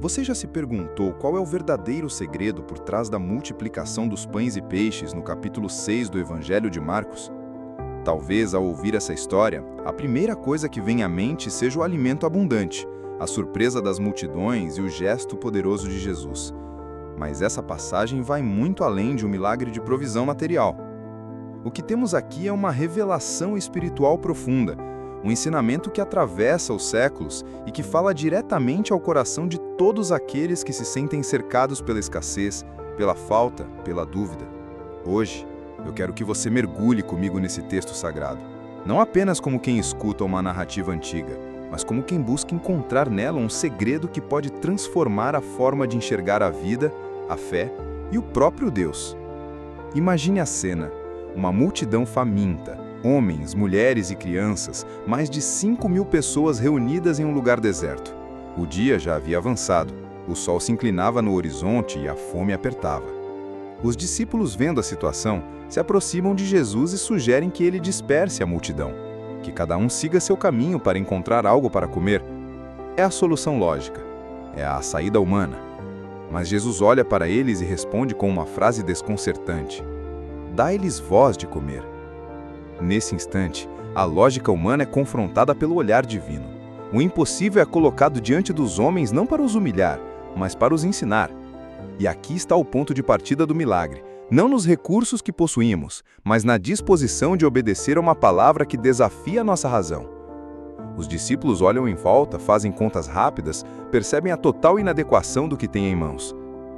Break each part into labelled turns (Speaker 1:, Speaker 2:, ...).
Speaker 1: Você já se perguntou qual é o verdadeiro segredo por trás da multiplicação dos pães e peixes no capítulo 6 do Evangelho de Marcos? Talvez, ao ouvir essa história, a primeira coisa que vem à mente seja o alimento abundante, a surpresa das multidões e o gesto poderoso de Jesus. Mas essa passagem vai muito além de um milagre de provisão material. O que temos aqui é uma revelação espiritual profunda, um ensinamento que atravessa os séculos e que fala diretamente ao coração de todos aqueles que se sentem cercados pela escassez, pela falta, pela dúvida. Hoje, eu quero que você mergulhe comigo nesse texto sagrado, não apenas como quem escuta uma narrativa antiga, mas como quem busca encontrar nela um segredo que pode transformar a forma de enxergar a vida, a fé e o próprio Deus. Imagine a cena, uma multidão faminta, homens, mulheres e crianças, mais de 5.000 pessoas reunidas em um lugar deserto. O dia já havia avançado, o sol se inclinava no horizonte e a fome apertava. Os discípulos, vendo a situação, se aproximam de Jesus e sugerem que ele disperse a multidão, que cada um siga seu caminho para encontrar algo para comer. É a solução lógica, é a saída humana. Mas Jesus olha para eles e responde com uma frase desconcertante: "Dai-lhes vós de comer." Nesse instante, a lógica humana é confrontada pelo olhar divino. O impossível é colocado diante dos homens não para os humilhar, mas para os ensinar. E aqui está o ponto de partida do milagre, não nos recursos que possuímos, mas na disposição de obedecer a uma palavra que desafia a nossa razão. Os discípulos olham em volta, fazem contas rápidas, percebem a total inadequação do que têm em mãos.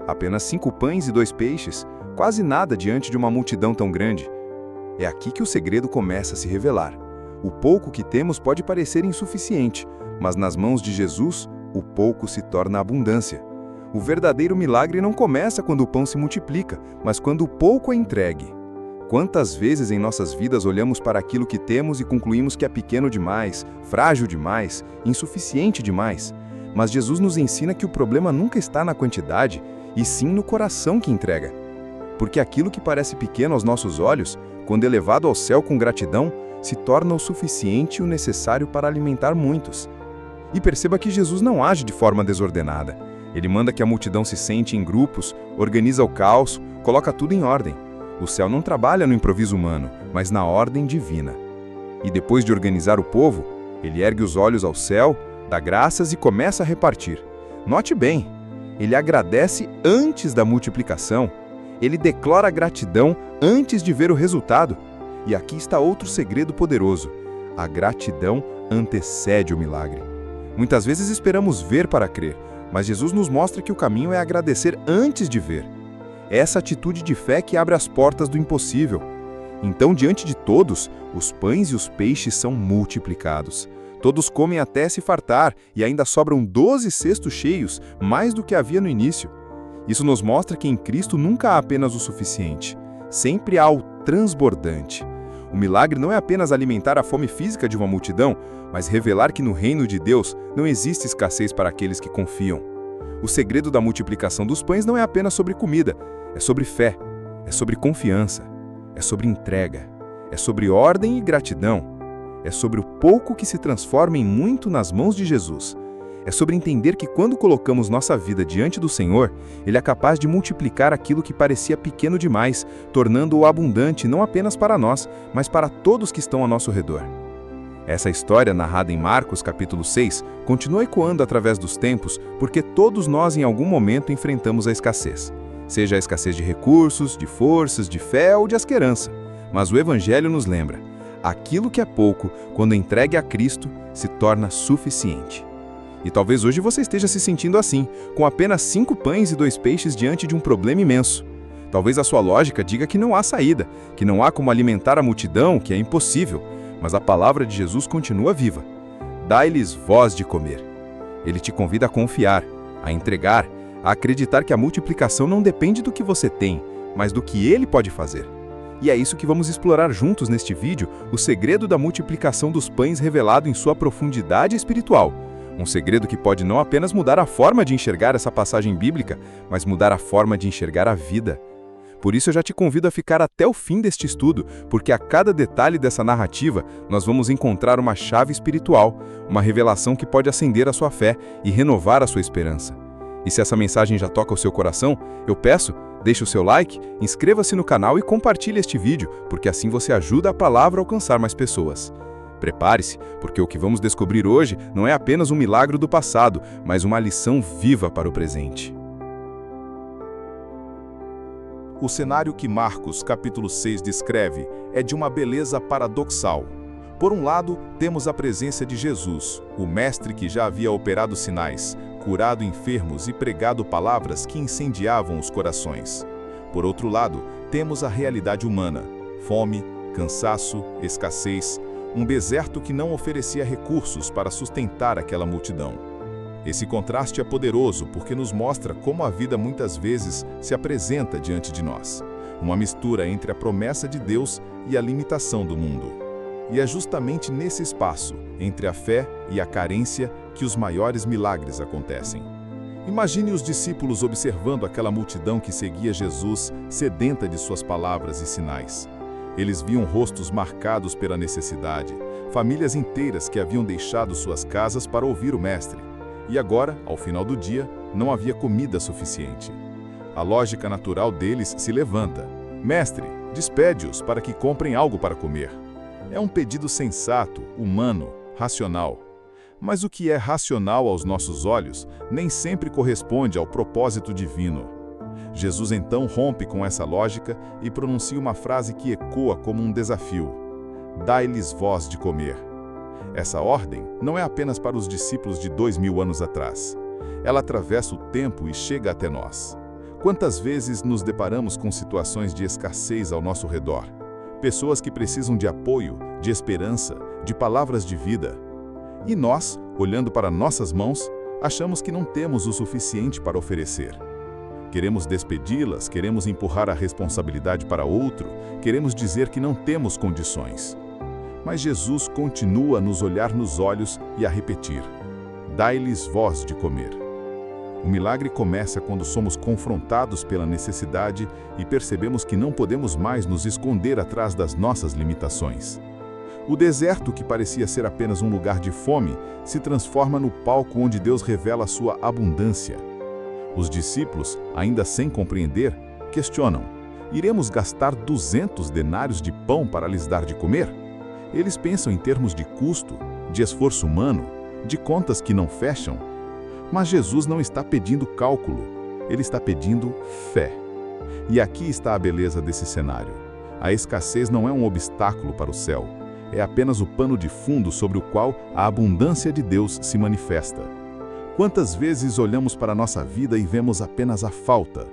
Speaker 1: Apenas 5 pães e 2 peixes, quase nada diante de uma multidão tão grande. É aqui que o segredo começa a se revelar. O pouco que temos pode parecer insuficiente, mas nas mãos de Jesus, o pouco se torna abundância. O verdadeiro milagre não começa quando o pão se multiplica, mas quando o pouco é entregue. Quantas vezes em nossas vidas olhamos para aquilo que temos e concluímos que é pequeno demais, frágil demais, insuficiente demais? Mas Jesus nos ensina que o problema nunca está na quantidade, e sim no coração que entrega. Porque aquilo que parece pequeno aos nossos olhos, quando elevado ao céu com gratidão, se torna o suficiente e o necessário para alimentar muitos. E perceba que Jesus não age de forma desordenada. Ele manda que a multidão se sente em grupos, organiza o caos, coloca tudo em ordem. O céu não trabalha no improviso humano, mas na ordem divina. E depois de organizar o povo, ele ergue os olhos ao céu, dá graças e começa a repartir. Note bem, ele agradece antes da multiplicação. Ele declara gratidão antes de ver o resultado. E aqui está outro segredo poderoso. A gratidão antecede o milagre. Muitas vezes esperamos ver para crer, mas Jesus nos mostra que o caminho é agradecer antes de ver. É essa atitude de fé que abre as portas do impossível. Então, diante de todos, os pães e os peixes são multiplicados. Todos comem até se fartar e ainda sobram 12 cestos cheios, mais do que havia no início. Isso nos mostra que em Cristo nunca há apenas o suficiente. Sempre há o transbordante. O milagre não é apenas alimentar a fome física de uma multidão, mas revelar que no reino de Deus não existe escassez para aqueles que confiam. O segredo da multiplicação dos pães não é apenas sobre comida, é sobre fé, é sobre confiança, é sobre entrega, é sobre ordem e gratidão, é sobre o pouco que se transforma em muito nas mãos de Jesus. É sobre entender que quando colocamos nossa vida diante do Senhor, Ele é capaz de multiplicar aquilo que parecia pequeno demais, tornando-o abundante não apenas para nós, mas para todos que estão ao nosso redor. Essa história, narrada em Marcos capítulo 6, continua ecoando através dos tempos, porque todos nós em algum momento enfrentamos a escassez. Seja a escassez de recursos, de forças, de fé ou de esperança. Mas o Evangelho nos lembra, aquilo que é pouco, quando entregue a Cristo, se torna suficiente. E talvez hoje você esteja se sentindo assim, com apenas 5 pães e 2 peixes diante de um problema imenso. Talvez a sua lógica diga que não há saída, que não há como alimentar a multidão, que é impossível. Mas a palavra de Jesus continua viva. Dai-lhes vós de comer. Ele te convida a confiar, a entregar, a acreditar que a multiplicação não depende do que você tem, mas do que Ele pode fazer. E é isso que vamos explorar juntos neste vídeo, o segredo da multiplicação dos pães revelado em sua profundidade espiritual. Um segredo que pode não apenas mudar a forma de enxergar essa passagem bíblica, mas mudar a forma de enxergar a vida. Por isso eu já te convido a ficar até o fim deste estudo, porque a cada detalhe dessa narrativa nós vamos encontrar uma chave espiritual, uma revelação que pode acender a sua fé e renovar a sua esperança.
Speaker 2: E se essa mensagem já toca o seu coração, eu peço, deixe o seu like, inscreva-se no canal e compartilhe este vídeo, porque assim você ajuda a palavra a alcançar mais pessoas. Prepare-se, porque o que vamos descobrir hoje não é apenas um milagre do passado, mas uma lição viva para o presente.
Speaker 3: O cenário que Marcos, capítulo 6, descreve é de uma beleza paradoxal. Por um lado, temos a presença de Jesus, o mestre que já havia operado sinais, curado enfermos e pregado palavras que incendiavam os corações. Por outro lado, temos a realidade humana: fome, cansaço, escassez, um deserto que não oferecia recursos para sustentar aquela multidão. Esse contraste é poderoso porque nos mostra como a vida muitas vezes se apresenta diante de nós. Uma mistura entre a promessa de Deus e a limitação do mundo. E é justamente nesse espaço, entre a fé e a carência, que os maiores milagres acontecem. Imagine os discípulos observando aquela multidão que seguia Jesus, sedenta de suas palavras e sinais. Eles viam rostos marcados pela necessidade, famílias inteiras que haviam deixado suas casas para ouvir o Mestre. E agora, ao final do dia, não havia comida suficiente. A lógica natural deles se levanta. Mestre, despede-os para que comprem algo para comer. É um pedido sensato, humano, racional. Mas o que é racional aos nossos olhos nem sempre corresponde ao propósito divino. Jesus então rompe com essa lógica e pronuncia uma frase que ecoa como um desafio: dai-lhes vós de comer. Essa ordem não é apenas para os discípulos de 2000 anos atrás. Ela atravessa o tempo e chega até nós. Quantas vezes nos deparamos com situações de escassez ao nosso redor? Pessoas que precisam de apoio, de esperança, de palavras de vida. E nós, olhando para nossas mãos, achamos que não temos o suficiente para oferecer. Queremos despedi-las, queremos empurrar a responsabilidade para outro, queremos dizer que não temos condições. Mas Jesus continua a nos olhar nos olhos e a repetir: dai-lhes vós de comer. O milagre começa quando somos confrontados pela necessidade e percebemos que não podemos mais nos esconder atrás das nossas limitações. O deserto, que parecia ser apenas um lugar de fome, se transforma no palco onde Deus revela sua abundância. Os discípulos, ainda sem compreender, questionam: iremos gastar 200 denários de pão para lhes dar de comer? Eles pensam em termos de custo, de esforço humano, de contas que não fecham. Mas Jesus não está pedindo cálculo, ele está pedindo fé. E aqui está a beleza desse cenário. A escassez não é um obstáculo para o céu, é apenas o pano de fundo sobre o qual a abundância de Deus se manifesta. Quantas vezes olhamos para a nossa vida e vemos apenas a falta?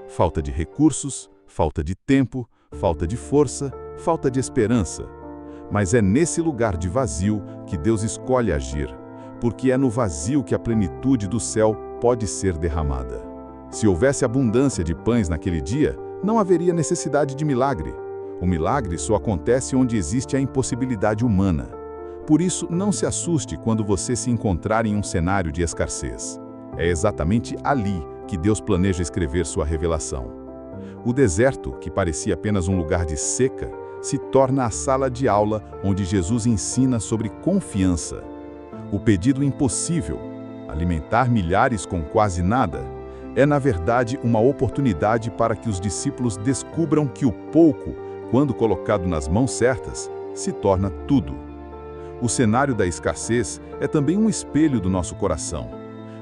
Speaker 3: Falta de recursos, falta de tempo, falta de força, falta de esperança. Mas é nesse lugar de vazio que Deus escolhe agir, porque é no vazio que a plenitude do céu pode ser derramada. Se houvesse abundância de pães naquele dia, não haveria necessidade de milagre. O milagre só acontece onde existe a impossibilidade humana. Por isso, não se assuste quando você se encontrar em um cenário de escassez. É exatamente ali que Deus planeja escrever sua revelação. O deserto, que parecia apenas um lugar de seca, se torna a sala de aula onde Jesus ensina sobre confiança. O pedido impossível, alimentar milhares com quase nada, é na verdade uma oportunidade para que os discípulos descubram que o pouco, quando colocado nas mãos certas, se torna tudo. O cenário da escassez é também um espelho do nosso coração.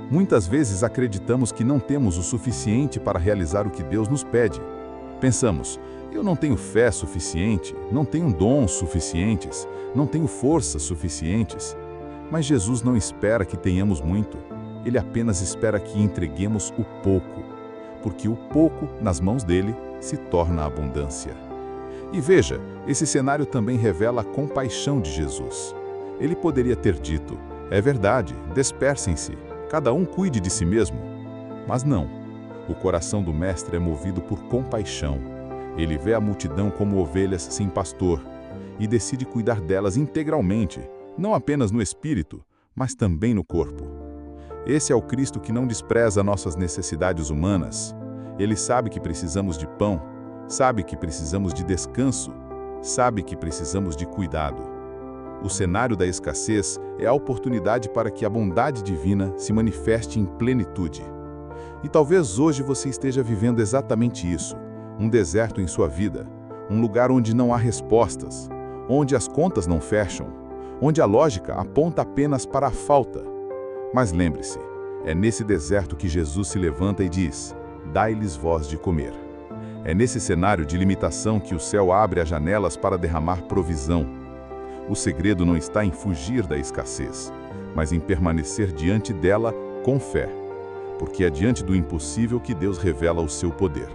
Speaker 3: Muitas vezes acreditamos que não temos o suficiente para realizar o que Deus nos pede. Pensamos: eu não tenho fé suficiente, não tenho dons suficientes, não tenho forças suficientes. Mas Jesus não espera que tenhamos muito, ele apenas espera que entreguemos o pouco, porque o pouco nas mãos dele se torna abundância. E veja, esse cenário também revela a compaixão de Jesus. Ele poderia ter dito: é verdade, dispersem-se, cada um cuide de si mesmo. Mas não, o coração do Mestre é movido por compaixão. Ele vê a multidão como ovelhas sem pastor e decide cuidar delas integralmente, não apenas no espírito, mas também no corpo. Esse é o Cristo que não despreza nossas necessidades humanas. Ele sabe que precisamos de pão, sabe que precisamos de descanso, sabe que precisamos de cuidado. O cenário da escassez é a oportunidade para que a bondade divina se manifeste em plenitude. E talvez hoje você esteja vivendo exatamente isso, um deserto em sua vida, um lugar onde não há respostas, onde as contas não fecham, onde a lógica aponta apenas para a falta. Mas lembre-se, é nesse deserto que Jesus se levanta e diz: dai-lhes voz de comer. É nesse cenário de limitação que o céu abre as janelas para derramar provisão. O segredo não está em fugir da escassez, mas em permanecer diante dela com fé, porque é diante do impossível que Deus revela o seu poder.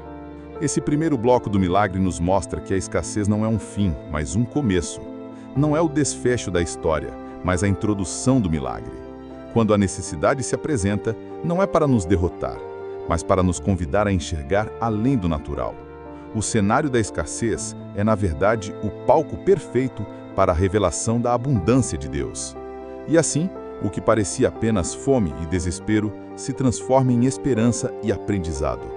Speaker 3: Esse primeiro bloco do milagre nos mostra que a escassez não é um fim, mas um começo. Não é o desfecho da história, mas a introdução do milagre. Quando a necessidade se apresenta, não é para nos derrotar, mas para nos convidar a enxergar além do natural. O cenário da escassez é, na verdade, o palco perfeito para a revelação da abundância de Deus. E assim, o que parecia apenas fome e desespero se transforma em esperança e aprendizado.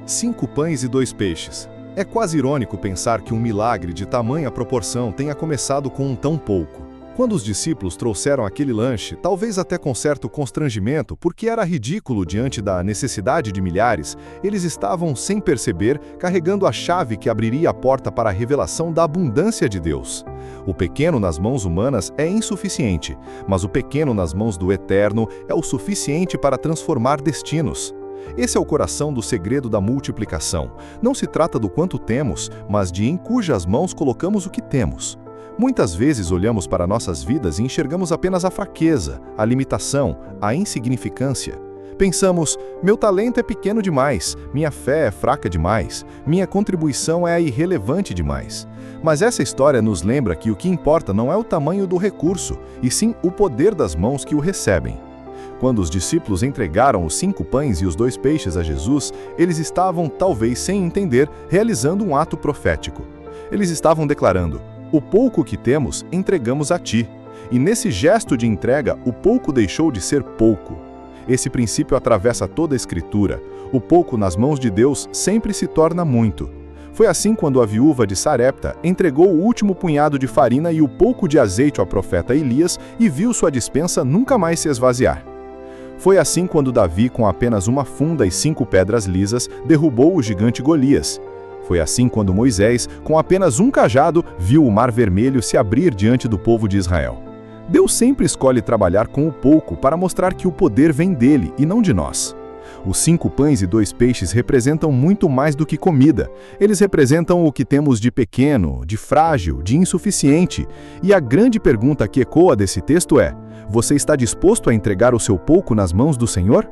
Speaker 4: 5 pães e 2 peixes. É quase irônico pensar que um milagre de tamanha proporção tenha começado com tão pouco. Quando os discípulos trouxeram aquele lanche, talvez até com certo constrangimento, porque era ridículo diante da necessidade de milhares, eles estavam, sem perceber, carregando a chave que abriria a porta para a revelação da abundância de Deus. O pequeno nas mãos humanas é insuficiente, mas o pequeno nas mãos do Eterno é o suficiente para transformar destinos. Esse é o coração do segredo da multiplicação. Não se trata do quanto temos, mas de em cujas mãos colocamos o que temos. Muitas vezes olhamos para nossas vidas e enxergamos apenas a fraqueza, a limitação, a insignificância. Pensamos, meu talento é pequeno demais, minha fé é fraca demais, minha contribuição é irrelevante demais. Mas essa história nos lembra que o que importa não é o tamanho do recurso, e sim o poder das mãos que o recebem. Quando os discípulos entregaram os 5 pães e os 2 peixes a Jesus, eles estavam, talvez sem entender, realizando um ato profético. Eles estavam declarando: o pouco que temos, entregamos a ti. E nesse gesto de entrega, o pouco deixou de ser pouco. Esse princípio atravessa toda a Escritura. O pouco nas mãos de Deus sempre se torna muito. Foi assim quando a viúva de Sarepta entregou o último punhado de farinha e o pouco de azeite ao profeta Elias e viu sua despensa nunca mais se esvaziar. Foi assim quando Davi, com apenas uma funda e 5 pedras lisas, derrubou o gigante Golias. Foi assim quando Moisés, com apenas um cajado, viu o Mar Vermelho se abrir diante do povo de Israel. Deus sempre escolhe trabalhar com o pouco para mostrar que o poder vem dele e não de nós. Os 5 pães e 2 peixes representam muito mais do que comida. Eles representam o que temos de pequeno, de frágil, de insuficiente. E a grande pergunta que ecoa desse texto é: você está disposto a entregar o seu pouco nas mãos do Senhor?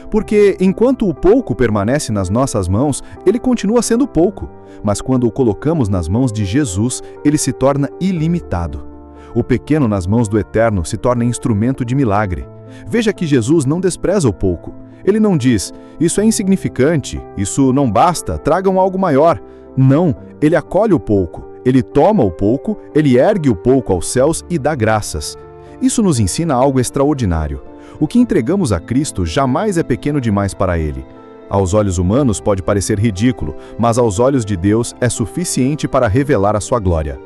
Speaker 4: Porque enquanto o pouco permanece nas nossas mãos, ele continua sendo pouco. Mas quando o colocamos nas mãos de Jesus, ele se torna ilimitado. O pequeno nas mãos do Eterno se torna instrumento de milagre. Veja que Jesus não despreza o pouco. Ele não diz: isso é insignificante, isso não basta, tragam algo maior. Não, ele acolhe o pouco, ele toma o pouco, ele ergue o pouco aos céus e dá graças. Isso nos ensina algo extraordinário. O que entregamos a Cristo jamais é pequeno demais para Ele. Aos olhos humanos pode parecer ridículo, mas aos olhos de Deus é suficiente para revelar a sua glória.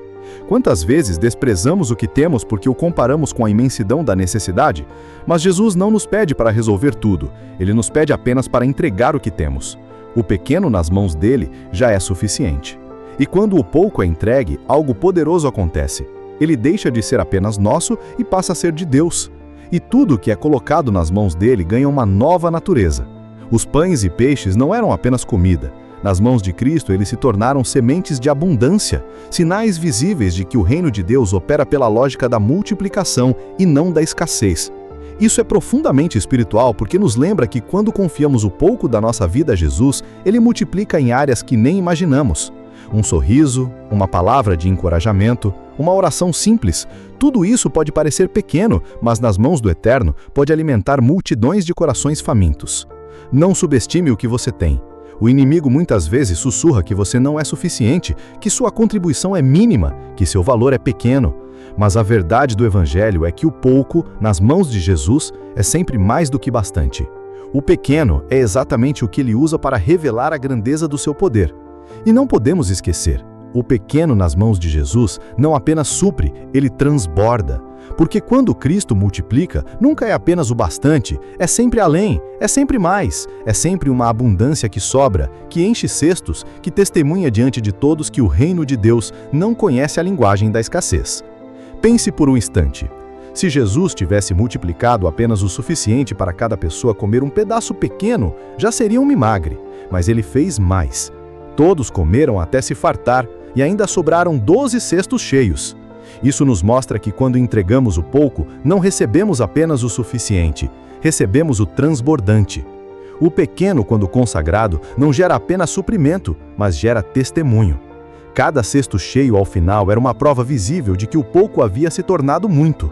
Speaker 4: Quantas vezes desprezamos o que temos porque o comparamos com a imensidão da necessidade? Mas Jesus não nos pede para resolver tudo, Ele nos pede apenas para entregar o que temos. O pequeno nas mãos dele já é suficiente. E quando o pouco é entregue, algo poderoso acontece. Ele deixa de ser apenas nosso e passa a ser de Deus. E tudo que é colocado nas mãos dele ganha uma nova natureza. Os pães e peixes não eram apenas comida. Nas mãos de Cristo, eles se tornaram sementes de abundância, sinais visíveis de que o reino de Deus opera pela lógica da multiplicação e não da escassez. Isso é profundamente espiritual porque nos lembra que quando confiamos o pouco da nossa vida a Jesus, Ele multiplica em áreas que nem imaginamos. Um sorriso, uma palavra de encorajamento, uma oração simples, tudo isso pode parecer pequeno, mas nas mãos do Eterno pode alimentar multidões de corações famintos. Não subestime o que você tem. O inimigo muitas vezes sussurra que você não é suficiente, que sua contribuição é mínima, que seu valor é pequeno. Mas a verdade do Evangelho é que o pouco, nas mãos de Jesus, é sempre mais do que bastante. O pequeno é exatamente o que ele usa para revelar a grandeza do seu poder. E não podemos esquecer, o pequeno nas mãos de Jesus não apenas supre, ele transborda. Porque quando Cristo multiplica, nunca é apenas o bastante, é sempre além, é sempre mais, é sempre uma abundância que sobra, que enche cestos, que testemunha diante de todos que o reino de Deus não conhece a linguagem da escassez. Pense por um instante. Se Jesus tivesse multiplicado apenas o suficiente para cada pessoa comer um pedaço pequeno, já seria um milagre, mas ele fez mais. Todos comeram até se fartar e ainda sobraram 12 cestos cheios. Isso nos mostra que quando entregamos o pouco, não recebemos apenas o suficiente, recebemos o transbordante. O pequeno, quando consagrado, não gera apenas suprimento, mas gera testemunho. Cada cesto cheio ao final era uma prova visível de que o pouco havia se tornado muito.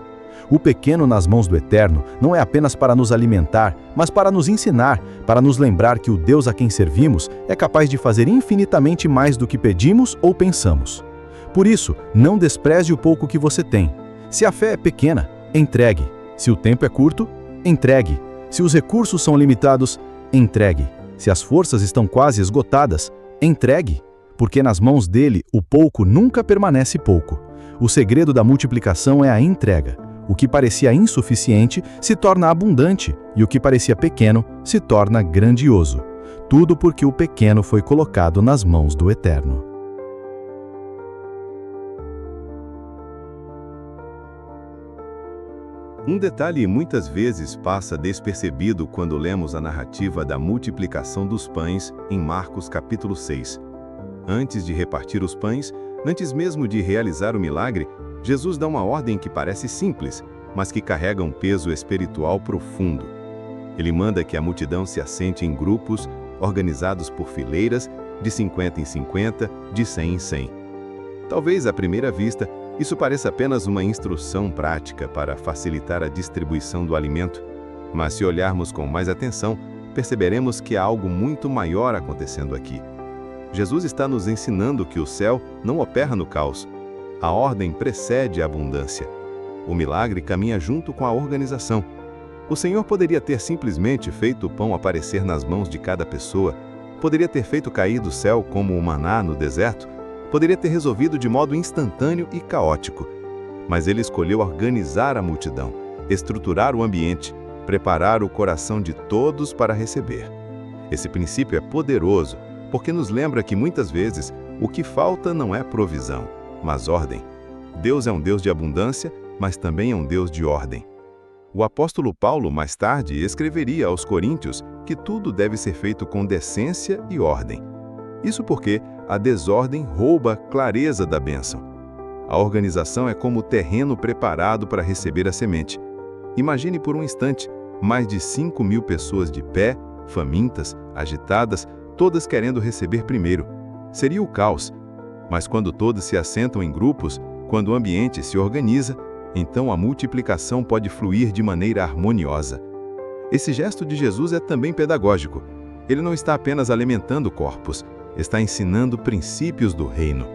Speaker 4: O pequeno nas mãos do Eterno não é apenas para nos alimentar, mas para nos ensinar, para nos lembrar que o Deus a quem servimos é capaz de fazer infinitamente mais do que pedimos ou pensamos. Por isso, não despreze o pouco que você tem. Se a fé é pequena, entregue. Se o tempo é curto, entregue. Se os recursos são limitados, entregue. Se as forças estão quase esgotadas, entregue. Porque nas mãos dele, o pouco nunca permanece pouco. O segredo da multiplicação é a entrega. O que parecia insuficiente se torna abundante, e o que parecia pequeno se torna grandioso. Tudo porque o pequeno foi colocado nas mãos do Eterno.
Speaker 2: Um detalhe muitas vezes passa despercebido quando lemos a narrativa da multiplicação dos pães em Marcos capítulo 6. Antes de repartir os pães, antes mesmo de realizar o milagre, Jesus dá uma ordem que parece simples, mas que carrega um peso espiritual profundo. Ele manda que a multidão se assente em grupos, organizados por fileiras, de 50 em 50, de 100 em 100. Talvez, à primeira vista, isso pareça apenas uma instrução prática para facilitar a distribuição do alimento, mas se olharmos com mais atenção, perceberemos que há algo muito maior acontecendo aqui. Jesus está nos ensinando que o céu não opera no caos. A ordem precede a abundância. O milagre caminha junto com a organização. O Senhor poderia ter simplesmente feito o pão aparecer nas mãos de cada pessoa, poderia ter feito cair do céu como o maná no deserto, poderia ter resolvido de modo instantâneo e caótico. Mas ele escolheu organizar a multidão, estruturar o ambiente, preparar o coração de todos para receber. Esse princípio é poderoso, porque nos lembra que muitas vezes o que falta não é provisão, mas ordem. Deus é um Deus de abundância, mas também é um Deus de ordem. O apóstolo Paulo, mais tarde, escreveria aos Coríntios que tudo deve ser feito com decência e ordem. Isso porque a desordem rouba a clareza da bênção. A organização é como o terreno preparado para receber a semente. Imagine por um instante mais de 5.000 pessoas de pé, famintas, agitadas, todas querendo receber primeiro. Seria o caos. Mas quando todos se assentam em grupos, quando o ambiente se organiza, então a multiplicação pode fluir de maneira harmoniosa. Esse gesto de Jesus é também pedagógico. Ele não está apenas alimentando corpos, está ensinando princípios do reino.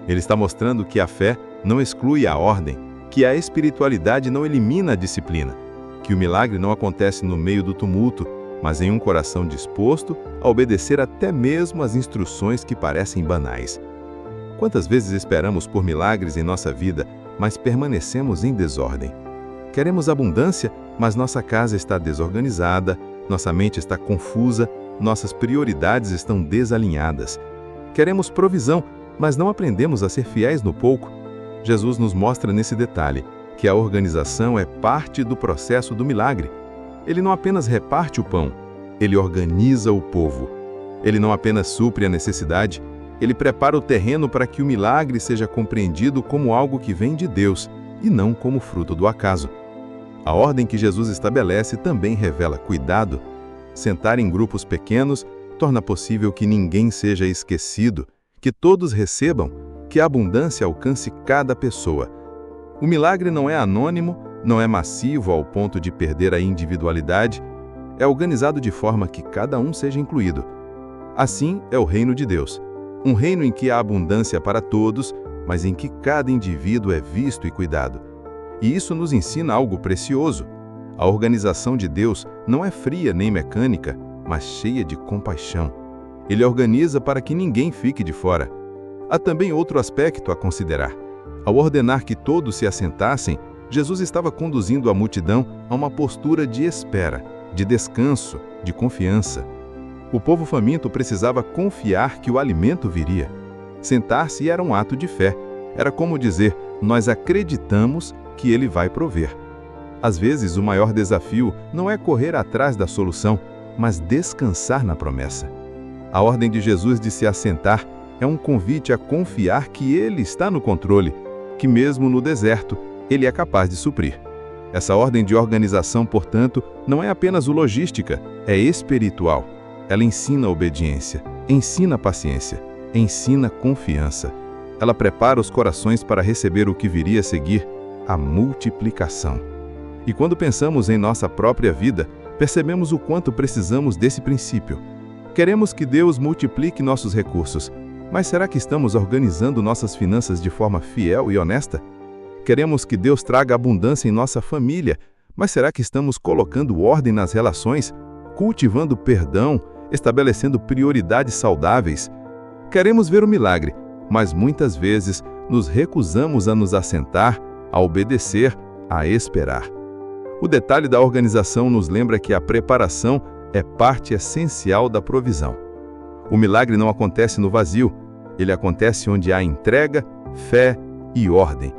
Speaker 2: Ele está mostrando que a fé não exclui a ordem, que a espiritualidade não elimina a disciplina, que o milagre não acontece no meio do tumulto, mas em um coração disposto a obedecer até mesmo às instruções que parecem banais. Quantas vezes esperamos por milagres em nossa vida, mas permanecemos em desordem? Queremos abundância, mas nossa casa está desorganizada, nossa mente está confusa, nossas prioridades estão desalinhadas. Queremos provisão, mas não aprendemos a ser fiéis no pouco. Jesus nos mostra nesse detalhe que a organização é parte do processo do milagre. Ele não apenas reparte o pão, ele organiza o povo. Ele não apenas supre a necessidade, ele prepara o terreno para que o milagre seja compreendido como algo que vem de Deus e não como fruto do acaso. A ordem que Jesus estabelece também revela cuidado. Sentar em grupos pequenos torna possível que ninguém seja esquecido, que todos recebam, que a abundância alcance cada pessoa. O milagre não é anônimo, não é massivo ao ponto de perder a individualidade, é organizado de forma que cada um seja incluído. Assim é o reino de Deus, um reino em que há abundância para todos, mas em que cada indivíduo é visto e cuidado. E isso nos ensina algo precioso. A organização de Deus não é fria nem mecânica, mas cheia de compaixão. Ele organiza para que ninguém fique de fora. Há também outro aspecto a considerar. Ao ordenar que todos se assentassem, Jesus estava conduzindo a multidão a uma postura de espera, de descanso, de confiança. O povo faminto precisava confiar que o alimento viria. Sentar-se era um ato de fé. Era como dizer, nós acreditamos que ele vai prover. Às vezes, o maior desafio não é correr atrás da solução, mas descansar na promessa. A ordem de Jesus de se assentar é um convite a confiar que ele está no controle, que mesmo no deserto, ele é capaz de suprir. Essa ordem de organização, portanto, não é apenas logística, é espiritual. Ela ensina obediência, ensina paciência, ensina confiança. Ela prepara os corações para receber o que viria a seguir, a multiplicação. E quando pensamos em nossa própria vida, percebemos o quanto precisamos desse princípio. Queremos que Deus multiplique nossos recursos, mas será que estamos organizando nossas finanças de forma fiel e honesta? Queremos que Deus traga abundância em nossa família, mas será que estamos colocando ordem nas relações, cultivando perdão, estabelecendo prioridades saudáveis? Queremos ver o milagre, mas muitas vezes nos recusamos a nos assentar, a obedecer, a esperar. O detalhe da organização nos lembra que a preparação é parte essencial da provisão. O milagre não acontece no vazio, ele acontece onde há entrega, fé e ordem.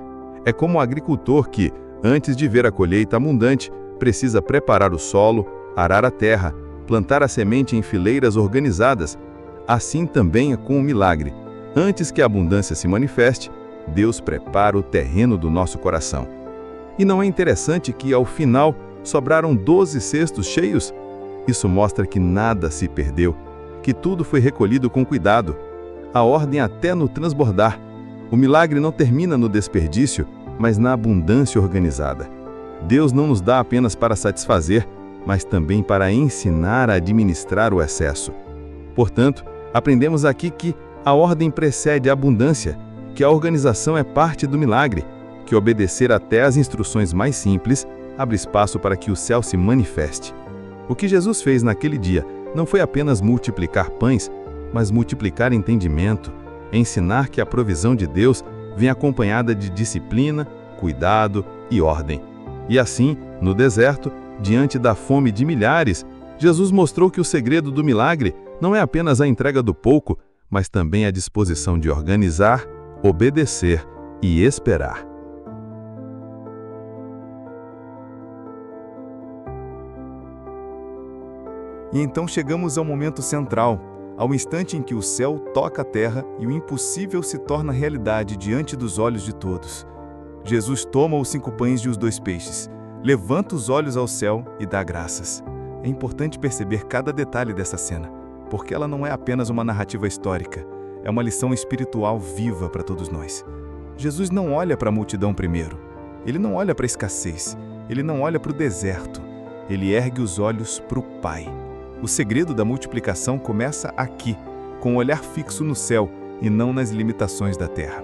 Speaker 2: É como um agricultor que, antes de ver a colheita abundante, precisa preparar o solo, arar a terra, plantar a semente em fileiras organizadas. Assim também é com o milagre. Antes que a abundância se manifeste, Deus prepara o terreno do nosso coração. E não é interessante que, ao final, sobraram 12 cestos cheios? Isso mostra que nada se perdeu, que tudo foi recolhido com cuidado. A ordem até no transbordar. O milagre não termina no desperdício, mas na abundância organizada. Deus não nos dá apenas para satisfazer, mas também para ensinar a administrar o excesso. Portanto, aprendemos aqui que a ordem precede a abundância, que a organização é parte do milagre, que obedecer até as instruções mais simples abre espaço para que o céu se manifeste. O que Jesus fez naquele dia não foi apenas multiplicar pães, mas multiplicar entendimento, ensinar que a provisão de Deus vem acompanhada de disciplina, cuidado e ordem. E assim, no deserto, diante da fome de milhares, Jesus mostrou que o segredo do milagre não é apenas a entrega do pouco, mas também a disposição de organizar, obedecer e esperar.
Speaker 3: E então chegamos ao momento central, ao instante em que o céu toca a terra e o impossível se torna realidade diante dos olhos de todos. Jesus toma os 5 pães e os 2 peixes, levanta os olhos ao céu e dá graças. É importante perceber cada detalhe dessa cena, porque ela não é apenas uma narrativa histórica, é uma lição espiritual viva para todos nós. Jesus não olha para a multidão primeiro, ele não olha para a escassez, ele não olha para o deserto, ele ergue os olhos para o Pai. O segredo da multiplicação começa aqui, com o olhar fixo no céu e não nas limitações da terra.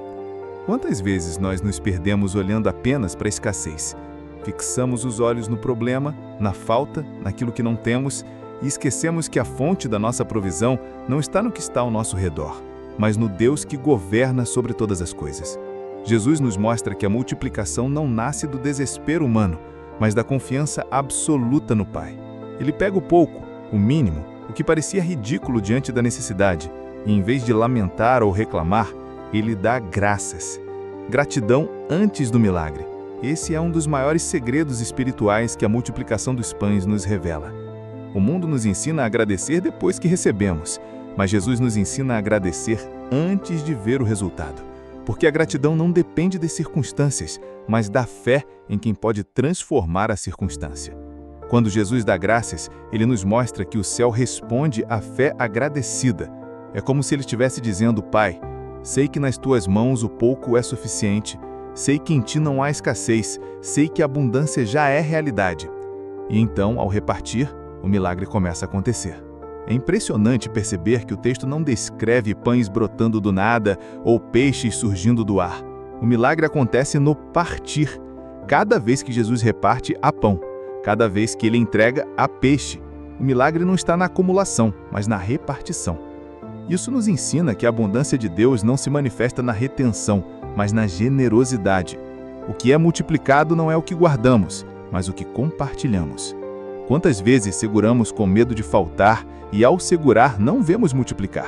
Speaker 3: Quantas vezes nós nos perdemos olhando apenas para a escassez? Fixamos os olhos no problema, na falta, naquilo que não temos, e esquecemos que a fonte da nossa provisão não está no que está ao nosso redor, mas no Deus que governa sobre todas as coisas. Jesus nos mostra que a multiplicação não nasce do desespero humano, mas da confiança absoluta no Pai. Ele pega o pouco, o mínimo, o que parecia ridículo diante da necessidade, e em vez de lamentar ou reclamar, ele dá graças. Gratidão antes do milagre. Esse é um dos maiores segredos espirituais que a multiplicação dos pães nos revela. O mundo nos ensina a agradecer depois que recebemos, mas Jesus nos ensina a agradecer antes de ver o resultado. Porque a gratidão não depende das circunstâncias, mas da fé em quem pode transformar a circunstância. Quando Jesus dá graças, ele nos mostra que o céu responde à fé agradecida. É como se ele estivesse dizendo: Pai, sei que nas tuas mãos o pouco é suficiente, sei que em ti não há escassez, sei que a abundância já é realidade. E então, ao repartir, o milagre começa a acontecer. É impressionante perceber que o texto não descreve pães brotando do nada ou peixes surgindo do ar. O milagre acontece no partir. Cada vez que Jesus reparte, há pão. Cada vez que ele entrega, há peixe. O milagre não está na acumulação, mas na repartição. Isso nos ensina que a abundância de Deus não se manifesta na retenção, mas na generosidade. O que é multiplicado não é o que guardamos, mas o que compartilhamos. Quantas vezes seguramos com medo de faltar e, ao segurar, não vemos multiplicar?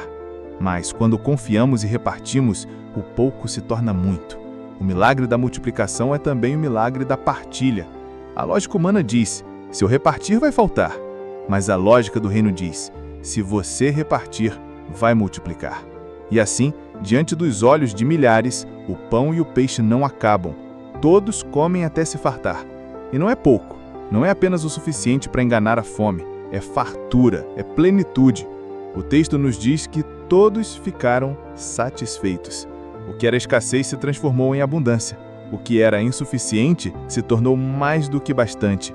Speaker 3: Mas, quando confiamos e repartimos, o pouco se torna muito. O milagre da multiplicação é também o milagre da partilha. A lógica humana diz: se eu repartir, vai faltar. Mas a lógica do reino diz: se você repartir, vai multiplicar. E assim, diante dos olhos de milhares, o pão e o peixe não acabam. Todos comem até se fartar. E não é pouco, não é apenas o suficiente para enganar a fome, é fartura, é plenitude. O texto nos diz que todos ficaram satisfeitos. O que era escassez se transformou em abundância. O que era insuficiente se tornou mais do que bastante.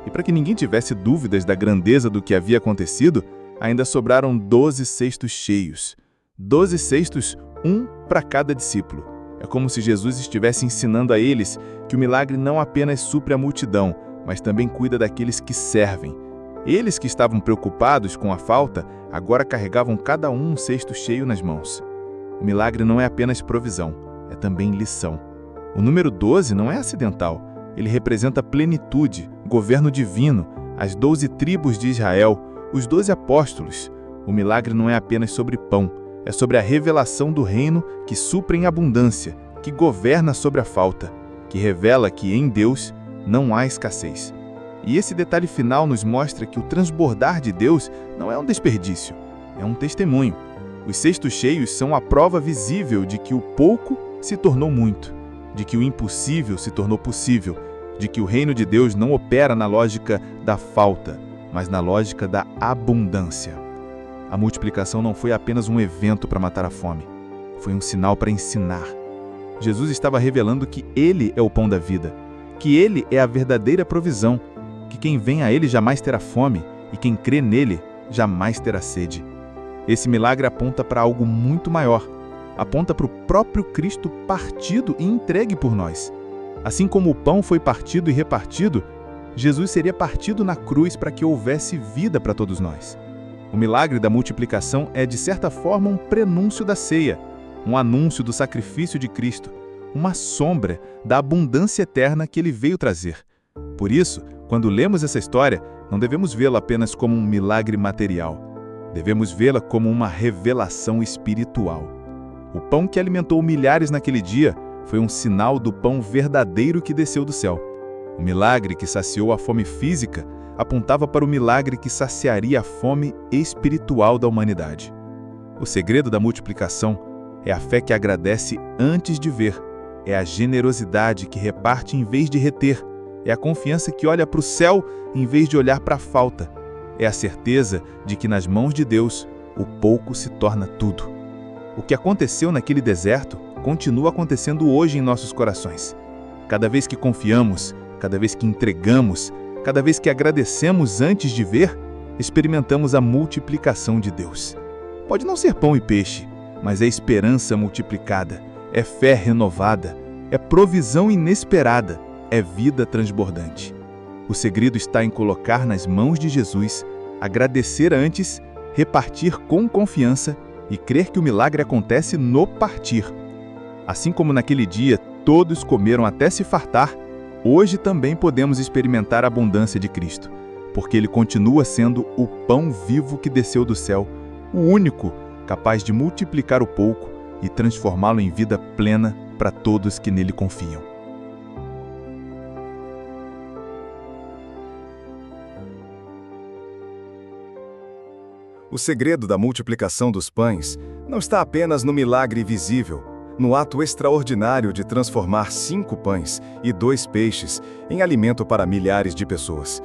Speaker 3: E para que ninguém tivesse dúvidas da grandeza do que havia acontecido, ainda sobraram 12 cestos cheios. 12 cestos, um para cada discípulo. É como se Jesus estivesse ensinando a eles que o milagre não apenas supre a multidão, mas também cuida daqueles que servem. Eles que estavam preocupados com a falta, agora carregavam cada um cesto cheio nas mãos. O milagre não é apenas provisão, é também lição. O número 12 não é acidental. Ele representa plenitude, governo divino, as 12 tribos de Israel, os 12 apóstolos. O milagre não é apenas sobre pão, é sobre a revelação do reino que supre em abundância, que governa sobre a falta, que revela que em Deus não há escassez. E esse detalhe final nos mostra que o transbordar de Deus não é um desperdício, é um testemunho. Os cestos cheios são a prova visível de que o pouco se tornou muito, de que o impossível se tornou possível, de que o reino de Deus não opera na lógica da falta, mas na lógica da abundância. A multiplicação não foi apenas um evento para matar a fome, foi um sinal para ensinar. Jesus estava revelando que Ele é o pão da vida, que Ele é a verdadeira provisão, que quem vem a Ele jamais terá fome e quem crê nele jamais terá sede. Esse milagre aponta para algo muito maior, aponta para o próprio Cristo partido e entregue por nós. Assim como o pão foi partido e repartido, Jesus seria partido na cruz para que houvesse vida para todos nós. O milagre da multiplicação é, de certa forma, um prenúncio da ceia, um anúncio do sacrifício de Cristo, uma sombra da abundância eterna que Ele veio trazer. Por isso, quando lemos essa história, não devemos vê-la apenas como um milagre material. Devemos vê-la como uma revelação espiritual. O pão que alimentou milhares naquele dia foi um sinal do pão verdadeiro que desceu do céu. O milagre que saciou a fome física apontava para o milagre que saciaria a fome espiritual da humanidade. O segredo da multiplicação é a fé que agradece antes de ver, é a generosidade que reparte em vez de reter, é a confiança que olha para o céu em vez de olhar para a falta, é a certeza de que nas mãos de Deus o pouco se torna tudo. O que aconteceu naquele deserto continua acontecendo hoje em nossos corações. Cada vez que confiamos, cada vez que entregamos, cada vez que agradecemos antes de ver, experimentamos a multiplicação de Deus. Pode não ser pão e peixe, mas é esperança multiplicada, é fé renovada, é provisão inesperada, é vida transbordante. O segredo está em colocar nas mãos de Jesus, agradecer antes, repartir com confiança e crer que o milagre acontece no partir. Assim como naquele dia todos comeram até se fartar, hoje também podemos experimentar a abundância de Cristo, porque Ele continua sendo o pão vivo que desceu do céu, o único capaz de multiplicar o pouco e transformá-lo em vida plena para todos que nele confiam.
Speaker 4: O segredo da multiplicação dos pães não está apenas no milagre visível, no ato extraordinário de transformar 5 pães e 2 peixes em alimento para milhares de pessoas.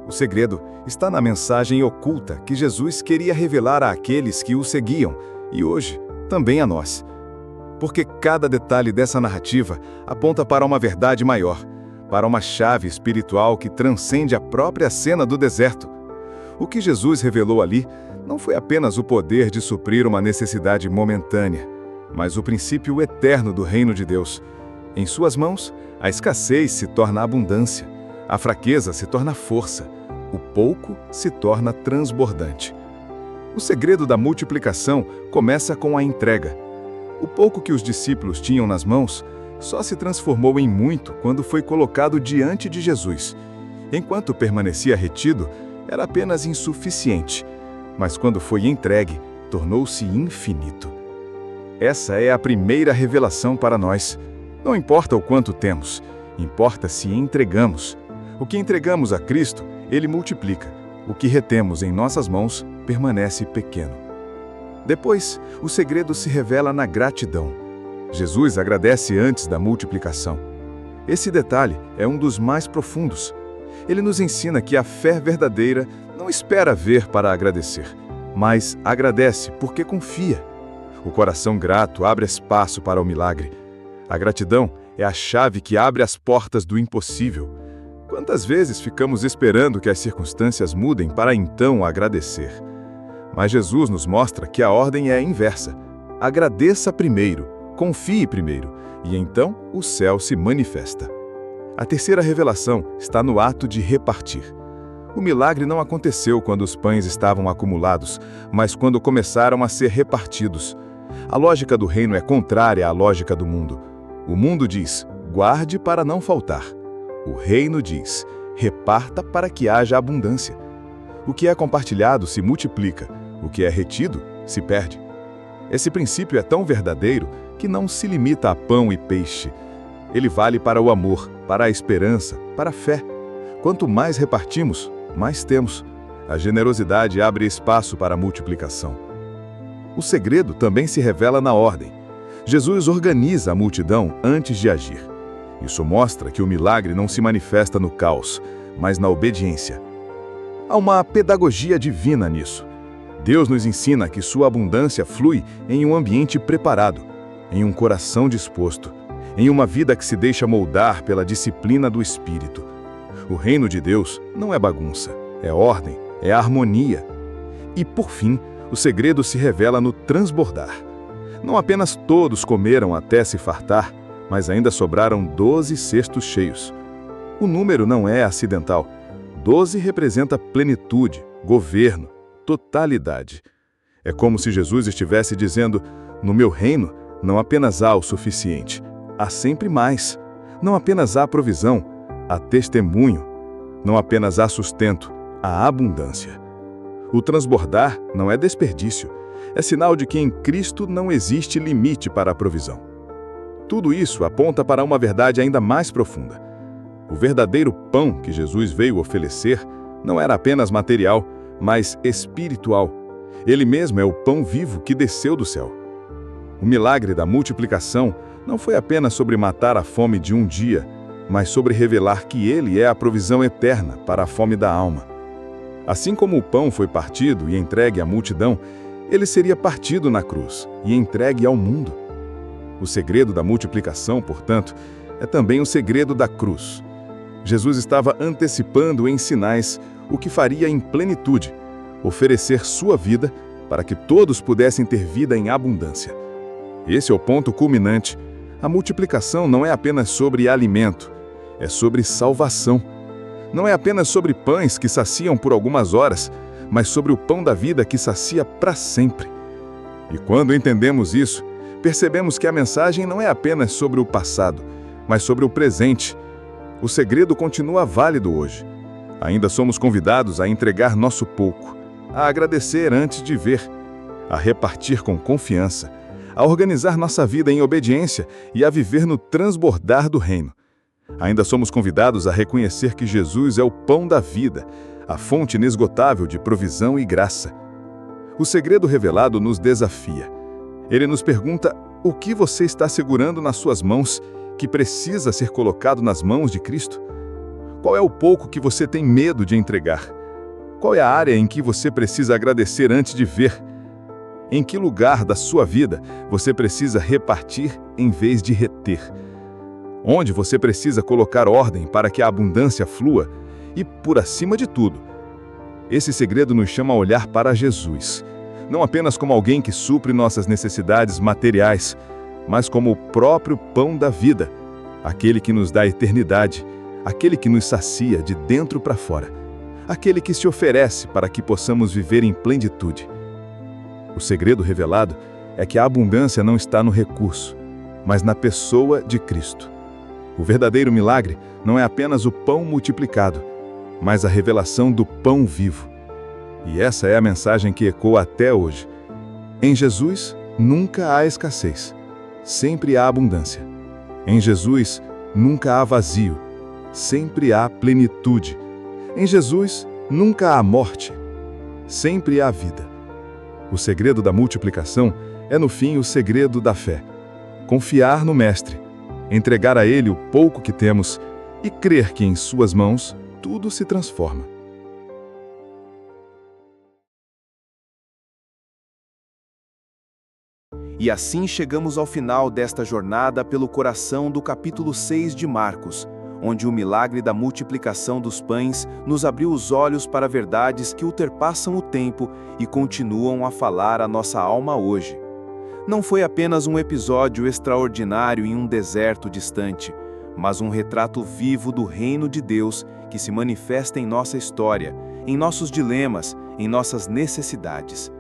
Speaker 4: O segredo está na mensagem oculta que Jesus queria revelar àqueles que o seguiam e hoje também a nós. Porque cada detalhe dessa narrativa aponta para uma verdade maior, para uma chave espiritual que transcende a própria cena do deserto. O que Jesus revelou ali não foi apenas o poder de suprir uma necessidade momentânea, mas o princípio eterno do reino de Deus. Em suas mãos, a escassez se torna abundância, a fraqueza se torna força, o pouco se torna transbordante. O segredo da multiplicação começa com a entrega. O pouco que os discípulos tinham nas mãos
Speaker 3: só se transformou em muito quando foi colocado diante de Jesus. Enquanto permanecia retido, era apenas insuficiente, mas quando foi entregue, tornou-se infinito. Essa é a primeira revelação para nós. Não importa o quanto temos, importa se entregamos. O que entregamos a Cristo, Ele multiplica. O que retemos em nossas mãos permanece pequeno. Depois, o segredo se revela na gratidão. Jesus agradece antes da multiplicação. Esse detalhe é um dos mais profundos. Ele nos ensina que a fé verdadeira não espera ver para agradecer, mas agradece porque confia. O coração grato abre espaço para o milagre. A gratidão é a chave que abre as portas do impossível. Quantas vezes ficamos esperando que as circunstâncias mudem para então agradecer? Mas Jesus nos mostra que a ordem é a inversa. Agradeça primeiro, confie primeiro, e então o céu se manifesta. A terceira revelação está no ato de repartir. O milagre não aconteceu quando os pães estavam acumulados, mas quando começaram a ser repartidos. A lógica do reino é contrária à lógica do mundo. O mundo diz, guarde para não faltar. O reino diz, reparta para que haja abundância. O que é compartilhado se multiplica, o que é retido se perde. Esse princípio é tão verdadeiro que não se limita a pão e peixe. Ele vale para o amor, para a esperança, para a fé. Quanto mais repartimos, mais temos. A generosidade abre espaço para a multiplicação. O segredo também se revela na ordem. Jesus organiza a multidão antes de agir. Isso mostra que o milagre não se manifesta no caos, mas na obediência. Há uma pedagogia divina nisso. Deus nos ensina que sua abundância flui em um ambiente preparado, em um coração disposto, em uma vida que se deixa moldar pela disciplina do Espírito. O reino de Deus não é bagunça, é ordem, é harmonia. E, por fim, o segredo se revela no transbordar. Não apenas todos comeram até se fartar, mas ainda sobraram 12 cestos cheios. O número não é acidental. 12 representa plenitude, governo, totalidade. É como se Jesus estivesse dizendo, no meu reino não apenas há o suficiente, há sempre mais. Não apenas há provisão, há testemunho. Não apenas há sustento, há abundância. O transbordar não é desperdício, é sinal de que em Cristo não existe limite para a provisão. Tudo isso aponta para uma verdade ainda mais profunda. O verdadeiro pão que Jesus veio oferecer não era apenas material, mas espiritual. Ele mesmo é o pão vivo que desceu do céu. O milagre da multiplicação não foi apenas sobre matar a fome de um dia, mas sobre revelar que Ele é a provisão eterna para a fome da alma. Assim como o pão foi partido e entregue à multidão, ele seria partido na cruz e entregue ao mundo. O segredo da multiplicação, portanto, é também o segredo da cruz. Jesus estava antecipando em sinais o que faria em plenitude, oferecer sua vida para que todos pudessem ter vida em abundância. Esse é o ponto culminante. A multiplicação não é apenas sobre alimento, é sobre salvação. Não é apenas sobre pães que saciam por algumas horas, mas sobre o pão da vida que sacia para sempre. E quando entendemos isso, percebemos que a mensagem não é apenas sobre o passado, mas sobre o presente. O segredo continua válido hoje. Ainda somos convidados a entregar nosso pouco, a agradecer antes de ver, a repartir com confiança, a organizar nossa vida em obediência e a viver no transbordar do reino. Ainda somos convidados a reconhecer que Jesus é o pão da vida, a fonte inesgotável de provisão e graça. O segredo revelado nos desafia. Ele nos pergunta o que você está segurando nas suas mãos que precisa ser colocado nas mãos de Cristo? Qual é o pouco que você tem medo de entregar? Qual é a área em que você precisa agradecer antes de ver? Em que lugar da sua vida você precisa repartir em vez de reter? Onde você precisa colocar ordem para que a abundância flua? E, por acima de tudo, esse segredo nos chama a olhar para Jesus, não apenas como alguém que supre nossas necessidades materiais, mas como o próprio pão da vida, aquele que nos dá eternidade, aquele que nos sacia de dentro para fora, aquele que se oferece para que possamos viver em plenitude. O segredo revelado é que a abundância não está no recurso,
Speaker 2: mas na pessoa de Cristo. O verdadeiro milagre não é apenas o pão multiplicado, mas a revelação do pão vivo. E essa é a mensagem que ecoa até hoje. Em Jesus, nunca há escassez, sempre há abundância. Em Jesus, nunca há vazio, sempre há plenitude. Em Jesus, nunca há morte, sempre há vida. O segredo da multiplicação é, no fim, o segredo da fé. Confiar no Mestre, entregar a Ele o pouco que temos e crer que em suas mãos tudo se transforma.
Speaker 1: E assim chegamos ao final desta jornada pelo coração do capítulo 6 de Marcos, onde o milagre da multiplicação dos pães nos abriu os olhos para verdades que ultrapassam o tempo e continuam a falar a nossa alma hoje. Não foi apenas um episódio extraordinário em um deserto distante, mas um retrato vivo do reino de Deus que se manifesta em nossa história, em nossos dilemas, em nossas necessidades.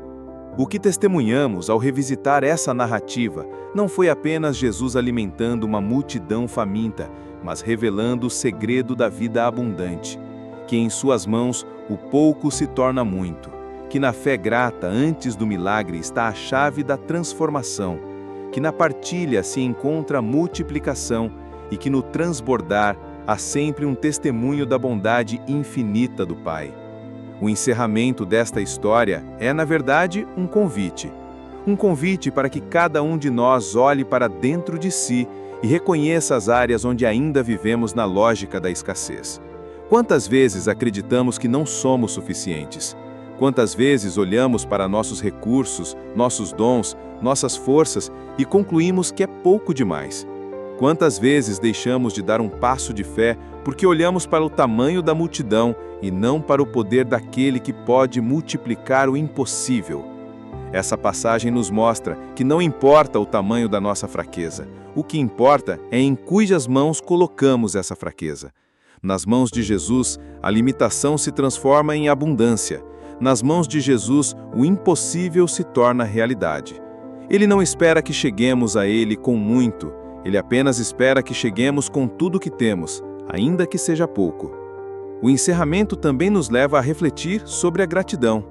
Speaker 1: O que testemunhamos ao revisitar essa narrativa não foi apenas Jesus alimentando uma multidão faminta, mas revelando o segredo da vida abundante, que em suas mãos o pouco se torna muito, que na fé grata antes do milagre está a chave da transformação, que na partilha se encontra a multiplicação e que no transbordar há sempre um testemunho da bondade infinita do Pai. O encerramento desta história é, na verdade, um convite. Um convite para que cada um de nós olhe para dentro de si e reconheça as áreas onde ainda vivemos na lógica da escassez. Quantas vezes acreditamos que não somos suficientes? Quantas vezes olhamos para nossos recursos, nossos dons, nossas forças e concluímos que é pouco demais? Quantas vezes deixamos de dar um passo de fé porque olhamos para o tamanho da multidão e não para o poder daquele que pode multiplicar o impossível? Essa passagem nos mostra que não importa o tamanho da nossa fraqueza, o que importa é em cujas mãos colocamos essa fraqueza. Nas mãos de Jesus, a limitação se transforma em abundância. Nas mãos de Jesus, o impossível se torna realidade. Ele não espera que cheguemos a Ele com muito, Ele apenas espera que cheguemos com tudo que temos, ainda que seja pouco. O encerramento também nos leva a refletir sobre a gratidão.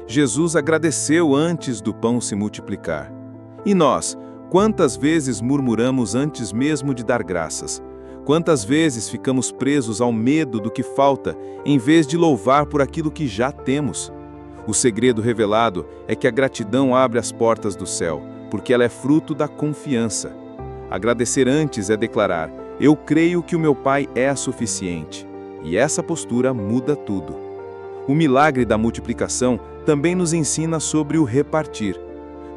Speaker 1: Jesus agradeceu antes do pão se multiplicar. E nós, quantas vezes murmuramos antes mesmo de dar graças? Quantas vezes ficamos presos ao medo do que falta, em vez de louvar por aquilo que já temos? O segredo revelado é que a gratidão abre as portas do céu, porque ela é fruto da confiança. Agradecer antes é declarar: eu creio que o meu Pai é suficiente. E essa postura muda tudo. O milagre da multiplicação também nos ensina sobre o repartir.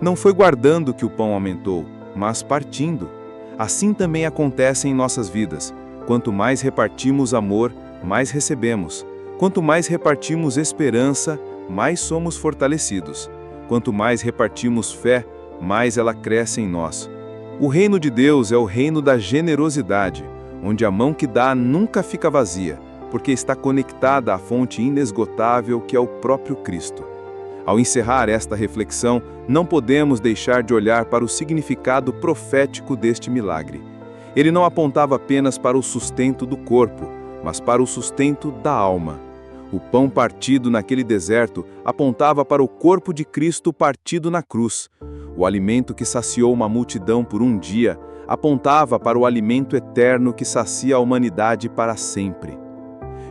Speaker 1: Não foi guardando que o pão aumentou, mas partindo. Assim também acontece em nossas vidas. Quanto mais repartimos amor, mais recebemos. Quanto mais repartimos esperança, mais somos fortalecidos. Quanto mais repartimos fé, mais ela cresce em nós. O reino de Deus é o reino da generosidade, onde a mão que dá nunca fica vazia, porque está conectada à fonte inesgotável que é o próprio Cristo. Ao encerrar esta reflexão, não podemos deixar de olhar para o significado profético deste milagre. Ele não apontava apenas para o sustento do corpo, mas para o sustento da alma. O pão partido naquele deserto apontava para o corpo de Cristo partido na cruz. O alimento que saciou uma multidão por um dia apontava para o alimento eterno que sacia a humanidade para sempre.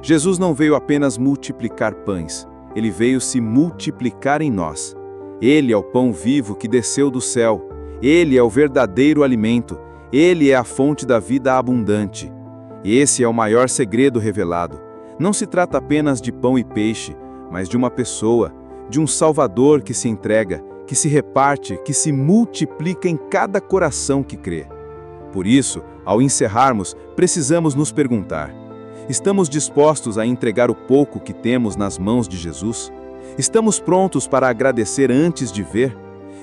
Speaker 1: Jesus não veio apenas multiplicar pães, ele veio se multiplicar em nós. Ele é o pão vivo que desceu do céu, ele é o verdadeiro alimento, ele é a fonte da vida abundante. Esse é o maior segredo revelado. Não se trata apenas de pão e peixe, mas de uma pessoa, de um Salvador que se entrega, que se reparte, que se multiplica em cada coração que crê. Por isso, ao encerrarmos, precisamos nos perguntar: estamos dispostos a entregar o pouco que temos nas mãos de Jesus? Estamos prontos para agradecer antes de ver?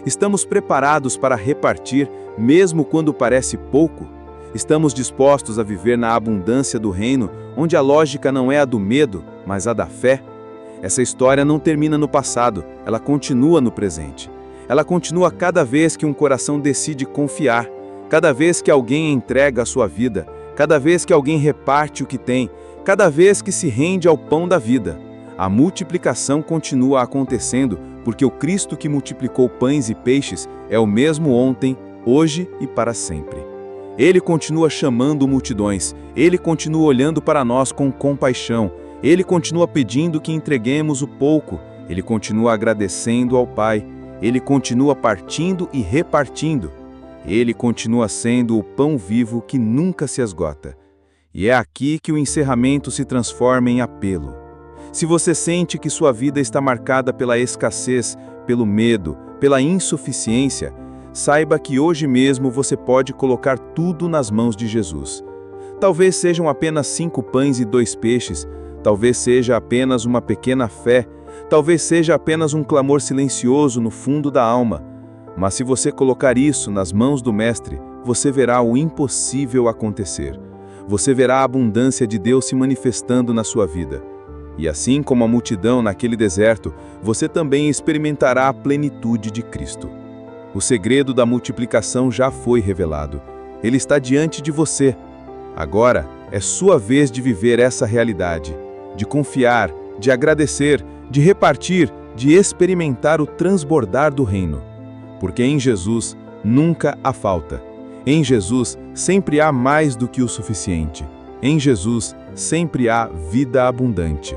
Speaker 1: Estamos preparados para repartir, mesmo quando parece pouco? Estamos dispostos a viver na abundância do reino, onde a lógica não é a do medo, mas a da fé? Essa história não termina no passado, ela continua no presente. Ela continua cada vez que um coração decide confiar,
Speaker 2: Cada vez que alguém entrega a sua vida, cada vez que alguém reparte o que tem, cada vez que se rende ao pão da vida, a multiplicação continua acontecendo porque o Cristo que multiplicou pães e peixes é o mesmo ontem, hoje e para sempre. Ele continua chamando multidões, Ele continua olhando para nós com compaixão, Ele continua pedindo que entreguemos o pouco, Ele continua agradecendo ao Pai, Ele continua partindo e repartindo. Ele continua sendo o pão vivo que nunca se esgota. E é aqui que o encerramento se transforma em apelo. Se você sente que sua vida está marcada pela escassez, pelo medo, pela insuficiência, saiba que hoje mesmo você pode colocar tudo nas mãos de Jesus. Talvez sejam apenas 5 pães e 2 peixes, talvez seja apenas uma pequena fé, talvez seja apenas um clamor silencioso no fundo da alma. Mas se você colocar isso nas mãos do Mestre, você verá o impossível acontecer. Você verá a abundância de Deus se manifestando na sua vida. E assim como a multidão naquele deserto, você também experimentará a plenitude de Cristo. O segredo da multiplicação já foi revelado. Ele está diante de você. Agora é sua vez de viver essa realidade, de confiar, de agradecer, de repartir, de experimentar o transbordar do reino. Porque em Jesus nunca há falta. Em Jesus sempre há mais do que o suficiente. Em Jesus sempre há vida abundante.